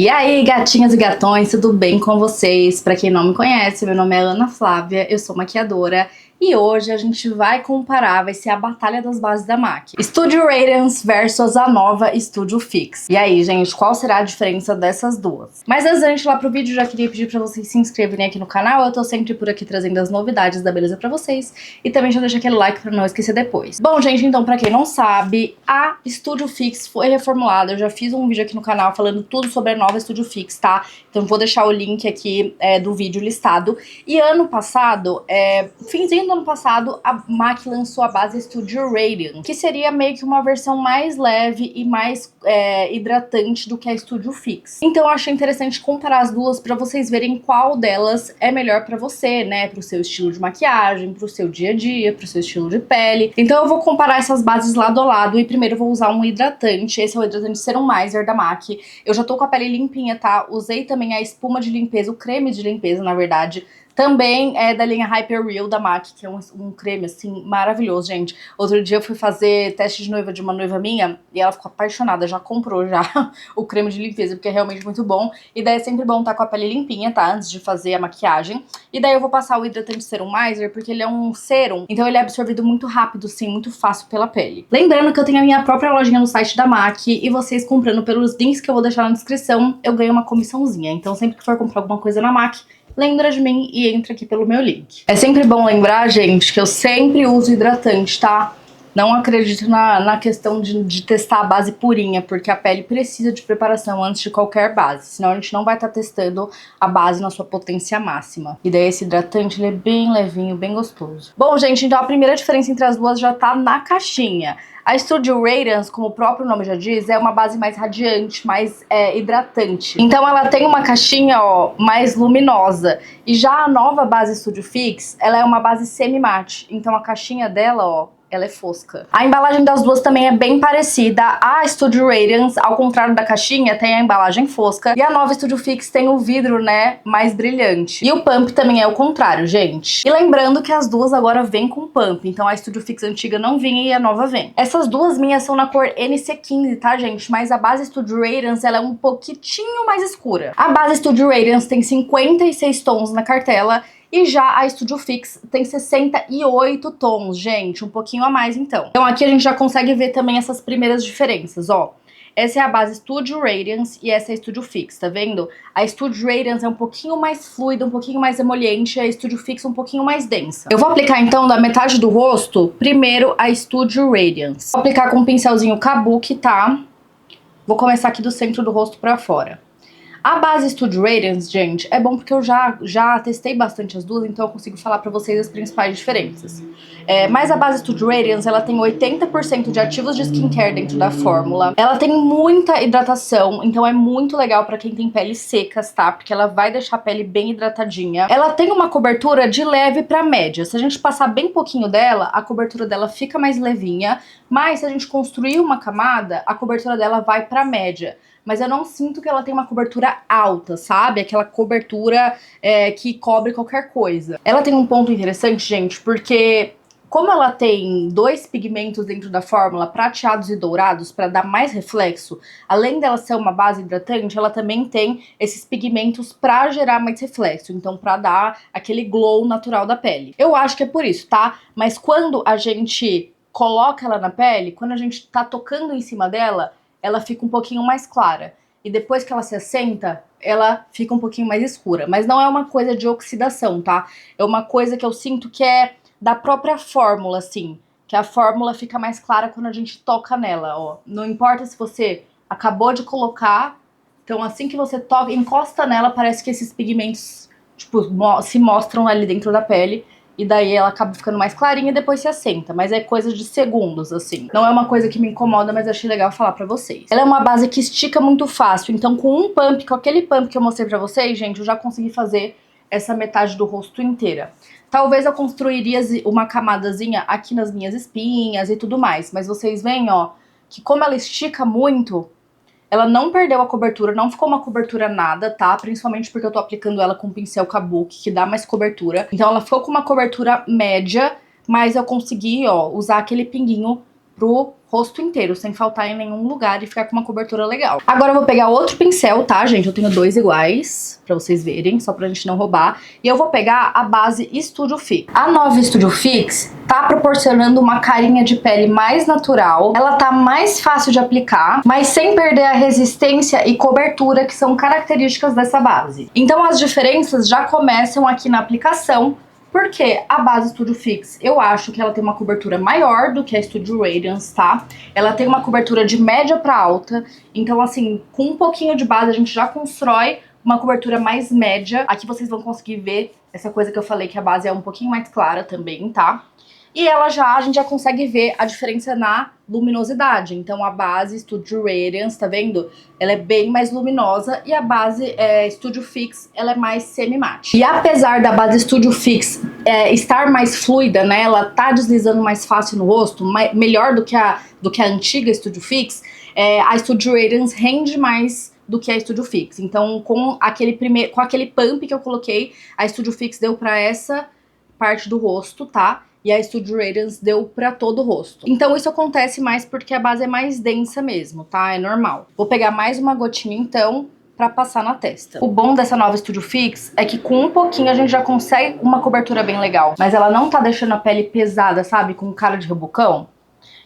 E aí, gatinhas e gatões, tudo bem com vocês? Pra quem não me conhece, meu nome é Ana Flávia, eu sou maquiadora e hoje a gente vai comparar, vai ser a batalha das bases da MAC. Studio Radiance versus a nova Studio Fix. E aí, gente, qual será a diferença dessas duas? Mas antes da gente ir lá pro vídeo, já queria pedir pra vocês se inscreverem aqui no canal, eu tô sempre por aqui trazendo as novidades da beleza pra vocês. E também já deixa aquele like pra não esquecer depois. Bom, gente, então pra quem não sabe, a Studio Fix foi reformulada, eu já fiz um vídeo aqui no canal falando tudo sobre a nova Studio Fix, tá? Então vou deixar o link aqui do vídeo listado. E ano passado, finzinho do ano passado, a MAC lançou a base Studio Radiance, que seria meio que uma versão mais leve e mais hidratante do que a Studio Fix. Então eu achei interessante comparar as duas pra vocês verem qual delas é melhor pra você, né? Pro seu estilo de maquiagem, pro seu dia a dia, pro seu estilo de pele. Então eu vou comparar essas bases lado a lado e primeiro eu vou usar um hidratante. Esse é o hidratante Serumizer da MAC. Eu já tô com a pele limpinha, tá? Usei também a espuma de limpeza, o creme de limpeza, na verdade. Também é da linha Hyper Real da MAC, que é um creme, assim, maravilhoso, gente. Outro dia eu fui fazer teste de noiva de uma noiva minha e ela ficou apaixonada, já comprou já o creme de limpeza, porque é realmente muito bom. E daí é sempre bom estar com a pele limpinha, tá? Antes de fazer a maquiagem. E daí eu vou passar o hidratante Serumizer, porque ele é um sérum, então ele é absorvido muito rápido, sim, muito fácil pela pele. Lembrando que eu tenho a minha própria lojinha no site da MAC e vocês comprando pelos links que eu vou deixar na descrição, eu ganho uma comissãozinha. Então sempre que for comprar alguma coisa na MAC, lembra de mim e entra aqui pelo meu link. É sempre bom lembrar, gente, que eu sempre uso hidratante, tá? Não acredito na questão de testar a base purinha, porque a pele precisa de preparação antes de qualquer base, senão a gente não vai estar testando a base na sua potência máxima. E daí esse hidratante, ele é bem levinho, bem gostoso. Bom, gente, então a primeira diferença entre as duas já tá na caixinha. A Studio Radiance, como o próprio nome já diz, é uma base mais radiante, mais hidratante. Então ela tem uma caixinha, ó, mais luminosa. E já a nova base Studio Fix, ela é uma base semi-mate. Então a caixinha dela, ó, ela é fosca. A embalagem das duas também é bem parecida. A Studio Radiance, ao contrário da caixinha, tem a embalagem fosca. E a nova Studio Fix tem o vidro, né, mais brilhante. E o pump também é o contrário, gente. E lembrando que as duas agora vêm com pump. Então a Studio Fix antiga não vinha e a nova vem. Essas duas minhas são na cor NC15, tá, gente? Mas a base Studio Radiance, ela é um pouquinho mais escura. A base Studio Radiance tem 56 tons na cartela. E já a Studio Fix tem 68 tons, gente, um pouquinho a mais então. Então aqui a gente já consegue ver também essas primeiras diferenças, ó. Essa é a base Studio Radiance e essa é a Studio Fix, tá vendo? A Studio Radiance é um pouquinho mais fluida, um pouquinho mais emoliente, e a Studio Fix um pouquinho mais densa. Eu vou aplicar então da metade do rosto, primeiro a Studio Radiance. Vou aplicar com um pincelzinho Kabuki, tá? Vou começar aqui do centro do rosto pra fora. A base Studio Radiance, gente, é bom porque eu já testei bastante as duas, então eu consigo falar pra vocês as principais diferenças. Mas a base Studio Radiance, ela tem 80% de ativos de skincare dentro da fórmula. Ela tem muita hidratação, então é muito legal pra quem tem peles secas, tá? Porque ela vai deixar a pele bem hidratadinha. Ela tem uma cobertura de leve pra média. Se a gente passar bem pouquinho dela, a cobertura dela fica mais levinha. Mas se a gente construir uma camada, a cobertura dela vai pra média. Mas eu não sinto que ela tem uma cobertura alta, sabe? Aquela cobertura que cobre qualquer coisa. Ela tem um ponto interessante, gente, porque como ela tem dois pigmentos dentro da fórmula, prateados e dourados, para dar mais reflexo, além dela ser uma base hidratante, ela também tem esses pigmentos para gerar mais reflexo, então para dar aquele glow natural da pele. Eu acho que é por isso, tá? Mas quando a gente coloca ela na pele, quando a gente tá tocando em cima dela, ela fica um pouquinho mais clara. E depois que ela se assenta, ela fica um pouquinho mais escura. Mas não é uma coisa de oxidação, tá? É uma coisa que eu sinto que é da própria fórmula, assim. Que a fórmula fica mais clara quando a gente toca nela, ó. Não importa se você acabou de colocar. Então assim que você toca, encosta nela, parece que esses pigmentos, tipo, se mostram ali dentro da pele. E daí ela acaba ficando mais clarinha e depois se assenta. Mas é coisa de segundos, assim. Não é uma coisa que me incomoda, mas achei legal falar pra vocês. Ela é uma base que estica muito fácil. Então com um pump, com aquele pump que eu mostrei pra vocês, gente, eu já consegui fazer essa metade do rosto inteira. Talvez eu construiria uma camadazinha aqui nas minhas espinhas e tudo mais. Mas vocês veem, ó, que como ela estica muito, ela não perdeu a cobertura, não ficou uma cobertura nada, tá? Principalmente porque eu tô aplicando ela com o pincel Kabuki, que dá mais cobertura. Então ela ficou com uma cobertura média, mas eu consegui, ó, usar aquele pinguinho pro rosto inteiro, sem faltar em nenhum lugar e ficar com uma cobertura legal. Agora eu vou pegar outro pincel, tá, gente? Eu tenho 2 iguais, pra vocês verem, só pra gente não roubar. E eu vou pegar a base Studio Fix. A nova Studio Fix tá proporcionando uma carinha de pele mais natural. Ela tá mais fácil de aplicar, mas sem perder a resistência e cobertura que são características dessa base. Então as diferenças já começam aqui na aplicação, porque a base Studio Fix, eu acho que ela tem uma cobertura maior do que a Studio Radiance, tá? Ela tem uma cobertura de média pra alta, então assim, com um pouquinho de base a gente já constrói uma cobertura mais média. Aqui vocês vão conseguir ver essa coisa que eu falei, que a base é um pouquinho mais clara também, tá? E a gente já consegue ver a diferença na luminosidade. Então a base Studio Radiance, tá vendo? Ela é bem mais luminosa e a base Studio Fix, ela é mais semi-mate. E apesar da base Studio Fix estar mais fluida, né? Ela tá deslizando mais fácil no rosto, melhor do que a antiga Studio Fix, a Studio Radiance rende mais do que a Studio Fix. Então com aquele pump que eu coloquei, a Studio Fix deu pra essa parte do rosto, tá? E a Studio Radiance deu pra todo o rosto. Então isso acontece mais porque a base é mais densa mesmo, tá? É normal. Vou pegar mais uma gotinha então pra passar na testa. O bom dessa nova Studio Fix é que com um pouquinho a gente já consegue uma cobertura bem legal. Mas ela não tá deixando a pele pesada, sabe? Com cara de reboocão.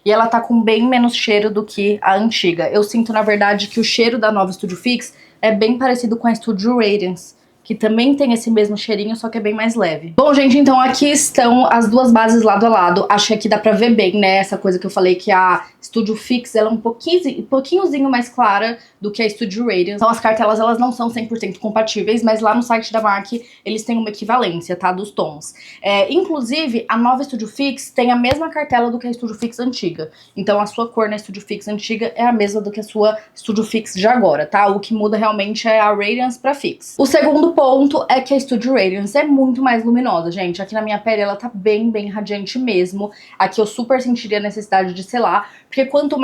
E ela tá com bem menos cheiro do que a antiga. Eu sinto, na verdade, que o cheiro da nova Studio Fix é bem parecido com a Studio Radiance, que também tem esse mesmo cheirinho, só que é bem mais leve. Bom, gente, então aqui estão as duas bases lado a lado. Acho que aqui dá pra ver bem, né, essa coisa que eu falei, que a Studio Fix, ela é um pouquinhozinho mais clara do que a Studio Radiance. Então as cartelas, elas não são 100% compatíveis, mas lá no site da MAC, eles têm uma equivalência, tá, dos tons. Inclusive, a nova Studio Fix tem a mesma cartela do que a Studio Fix antiga. Então a sua cor na Studio Fix antiga é a mesma do que a sua Studio Fix de agora, tá? O que muda realmente é a Radiance pra Fix. O segundo ponto é que a Studio Radiance é muito mais luminosa, gente. Aqui na minha pele ela tá bem radiante mesmo. Aqui eu super sentiria a necessidade de selar, porque quando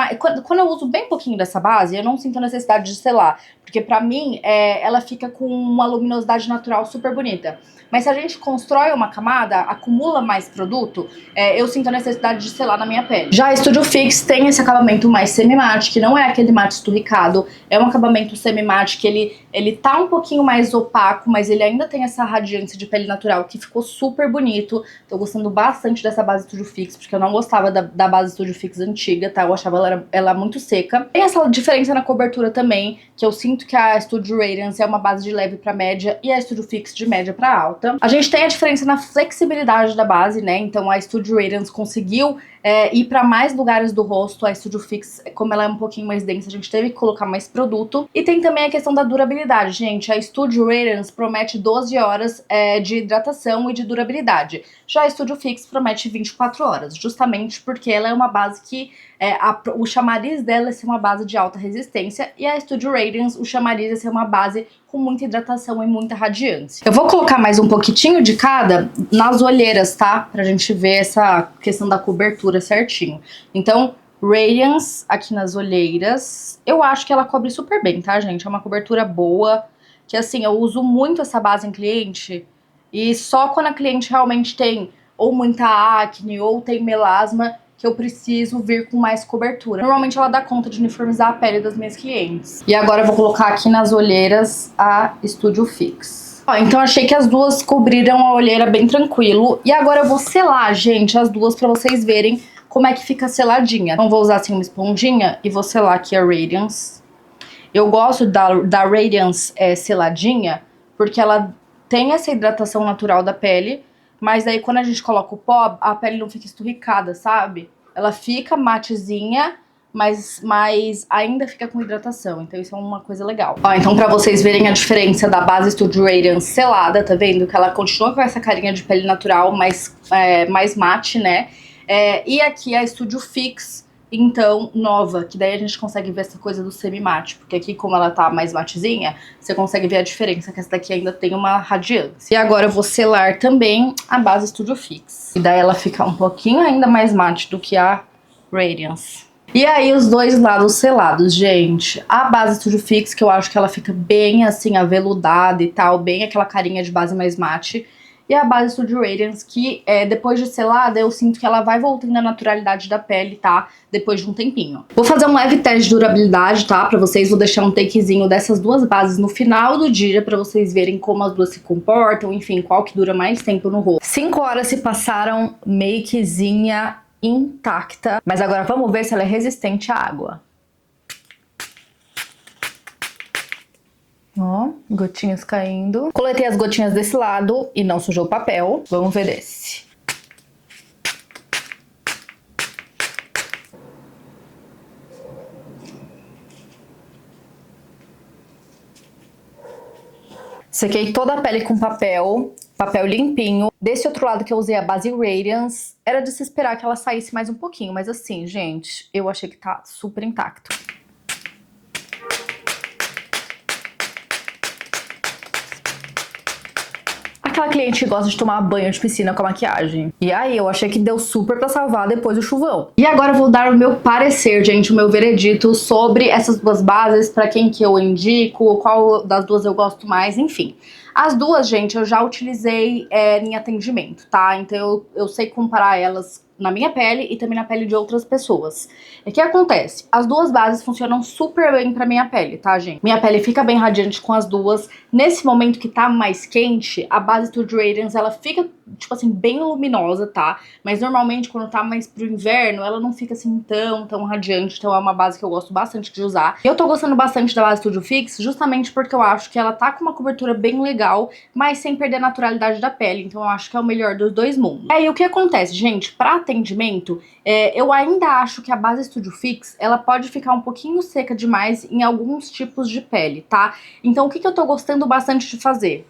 eu uso bem pouquinho dessa base, eu não sinto a necessidade de selar, porque pra mim ela fica com uma luminosidade natural super bonita. Mas se a gente constrói uma camada, acumula mais produto, eu sinto a necessidade de selar na minha pele. Já a Studio Fix tem esse acabamento mais semi-mate, que não é aquele mate esturricado, é um acabamento semi-mate que ele tá um pouquinho mais opaco, mas ele ainda tem essa radiância de pele natural que ficou super bonito. Tô gostando bastante dessa base Studio Fix, porque eu não gostava da base Studio Fix antiga, tá? Eu achava ela muito seca. Tem essa diferença na cobertura também, que eu sinto que a Studio Radiance é uma base de leve pra média e a Studio Fix de média pra alta. A gente tem a diferença na flexibilidade da base, né? Então a Studio Radiance conseguiu ir pra mais lugares do rosto. A Studio Fix, como ela é um pouquinho mais densa, a gente teve que colocar mais produto. E tem também a questão da durabilidade, gente. A Studio Radiance promete 12 horas de hidratação e de durabilidade. Já a Studio Fix promete 24 horas, justamente porque ela é uma base que o chamariz dela é ser uma base de alta resistência, e a Studio Radiance, o chamariz é ser uma base com muita hidratação e muita radiância. Eu vou colocar mais um pouquitinho de cada nas olheiras, tá? Pra gente ver essa questão da cobertura certinho. Então, Radiance aqui nas olheiras, eu acho que ela cobre super bem, tá, gente? É uma cobertura boa, que assim, eu uso muito essa base em cliente, e só quando a cliente realmente tem ou muita acne ou tem melasma que eu preciso vir com mais cobertura. Normalmente ela dá conta de uniformizar a pele das minhas clientes. E agora eu vou colocar aqui nas olheiras a Studio Fix. Ó, então achei que as duas cobriram a olheira bem tranquilo. E agora eu vou selar, gente, as duas pra vocês verem como é que fica seladinha. Então vou usar assim uma esponjinha e vou selar aqui a Radiance. Eu gosto da Radiance seladinha porque ela tem essa hidratação natural da pele, mas aí quando a gente coloca o pó, a pele não fica esturricada, sabe? Ela fica matezinha, mas ainda fica com hidratação, então isso é uma coisa legal. Ó, então pra vocês verem a diferença da base Studio Radiance selada, tá vendo? Que ela continua com essa carinha de pele natural, mais mate, né? E aqui a Studio Fix, então, nova, que daí a gente consegue ver essa coisa do semi-mate, porque aqui, como ela tá mais matezinha, você consegue ver a diferença, que essa daqui ainda tem uma radiância. E agora eu vou selar também a base Studio Fix, e daí ela fica um pouquinho ainda mais mate do que a Radiance. E aí os dois lados selados, gente. A base Studio Fix, que eu acho que ela fica bem assim, aveludada e tal, bem aquela carinha de base mais mate. e a base Studio Radiance, que depois de selada, eu sinto que ela vai voltando à naturalidade da pele, tá? Depois de um tempinho. Vou fazer um leve teste de durabilidade, tá? Pra vocês, vou deixar um takezinho dessas duas bases no final do dia, pra vocês verem como as duas se comportam, enfim, qual que dura mais tempo no rosto. 5 horas se passaram, makezinha intacta, mas agora vamos ver se ela é resistente à água. Ó, gotinhas caindo. Coletei as gotinhas desse lado e não sujou o papel. Vamos ver desse. Sequei toda a pele com papel limpinho. Desse outro lado que eu usei a base Radiance, era de se esperar que ela saísse mais um pouquinho, mas assim, gente, eu achei que tá super intacto. Aquela cliente que gosta de tomar banho de piscina com a maquiagem. E aí, eu achei que deu super pra salvar depois do chuvão. E agora eu vou dar o meu parecer, gente, o meu veredito sobre essas duas bases, pra quem que eu indico, qual das duas eu gosto mais, enfim. As duas, gente, eu já utilizei em atendimento, tá? Então eu sei comparar elas na minha pele e também na pele de outras pessoas. E o que acontece? As duas bases funcionam super bem pra minha pele, tá, gente? Minha pele fica bem radiante com as duas. Nesse momento que tá mais quente, a base Studio Radiance, ela fica, tipo assim, bem luminosa, tá? Mas normalmente quando tá mais pro inverno, ela não fica assim tão radiante. Então é uma base que eu gosto bastante de usar. Eu tô gostando bastante da base Studio Fix, justamente porque eu acho que ela tá com uma cobertura bem legal, mas sem perder a naturalidade da pele. Então eu acho que é o melhor dos dois mundos. E aí o que acontece, gente? Pra atendimento, eu ainda acho que a base Studio Fix, ela pode ficar um pouquinho seca demais em alguns tipos de pele, tá? Então o que eu tô gostando bastante de fazer?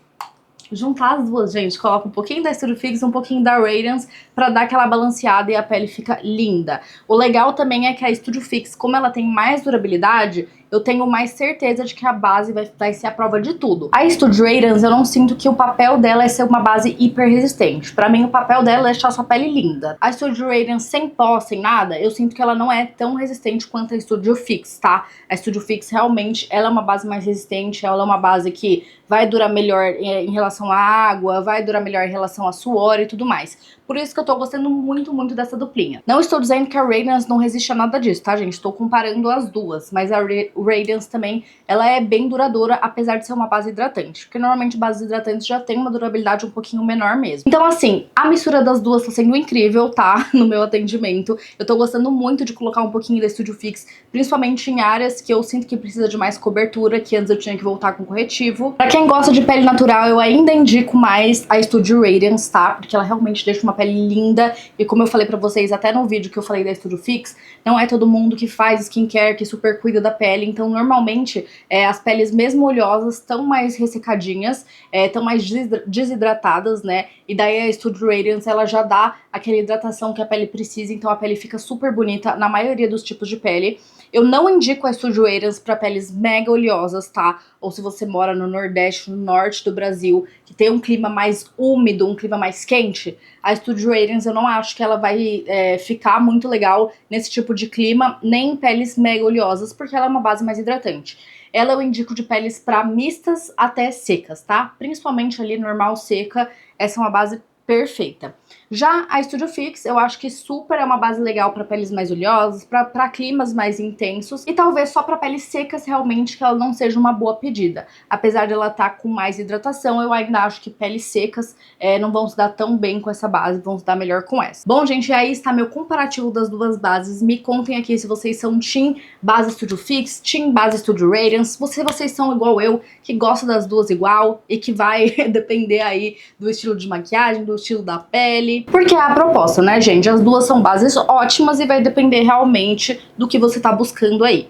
Juntar as duas, gente, coloca um pouquinho da Studio Fix, um pouquinho da Radiance pra dar aquela balanceada e a pele fica linda. O legal também é que a Studio Fix, como ela tem mais durabilidade, eu tenho mais certeza de que a base vai ser a prova de tudo. A Studio Radiance, eu não sinto que o papel dela é ser uma base hiper resistente. Pra mim, o papel dela é deixar sua pele linda. A Studio Radiance sem pó, sem nada, eu sinto que ela não é tão resistente quanto a Studio Fix, tá? A Studio Fix, realmente, ela é uma base mais resistente, ela é uma base que vai durar melhor em relação à água, vai durar melhor em relação a suor e tudo mais. Por isso que eu tô gostando muito dessa duplinha. Não estou dizendo que a Radiance não resiste a nada disso, tá, gente? Estou comparando as duas, mas a Radiance também, ela é bem duradoura, apesar de ser uma base hidratante, porque normalmente bases hidratantes já tem uma durabilidade um pouquinho menor mesmo. Então, assim, a mistura das duas tá sendo incrível, tá? No meu atendimento. Eu tô gostando muito de colocar um pouquinho da Studio Fix, principalmente em áreas que eu sinto que precisa de mais cobertura, que antes eu tinha que voltar com corretivo. Pra quem gosta de pele natural, eu ainda indico mais a Studio Radiance, tá? Porque ela realmente deixa uma pele linda, e como eu falei pra vocês até no vídeo que eu falei da Studio Fix, não é todo mundo que faz skincare, que super cuida da pele, então normalmente as peles mesmo oleosas estão mais ressecadinhas, estão mais desidratadas, né? E daí a Studio Radiance, ela já dá aquela hidratação que a pele precisa, então a pele fica super bonita na maioria dos tipos de pele. Eu não indico a Studio Radiance para peles mega oleosas, tá? Ou se você mora no Nordeste, no Norte do Brasil, que tem um clima mais úmido, um clima mais quente, a Studio Radiance eu não acho que ela vai ficar muito legal nesse tipo de clima, nem em peles mega oleosas, porque ela é uma base mais hidratante. Ela eu indico de peles para mistas até secas, tá? Principalmente ali normal, seca, essa é uma base perfeita. Já a Studio Fix, eu acho que super é uma base legal para peles mais oleosas, para climas mais intensos e talvez só para peles secas realmente que ela não seja uma boa pedida. Apesar de ela estar com mais hidratação, eu ainda acho que peles secas não vão se dar tão bem com essa base, vão se dar melhor com essa. Bom, gente, aí está meu comparativo das duas bases. Me contem aqui se vocês são Team Base Studio Fix, Team Base Studio Radiance, se vocês são igual eu, que gosta das duas igual e que vai depender aí do estilo de maquiagem, do estilo da pele. Porque é a proposta, né, gente? As duas são bases ótimas e vai depender realmente do que você tá buscando aí.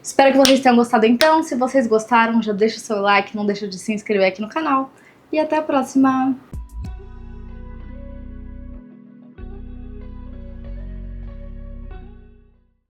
Espero que vocês tenham gostado então. Se vocês gostaram, já deixa o seu like, não deixa de se inscrever aqui no canal. E até a próxima!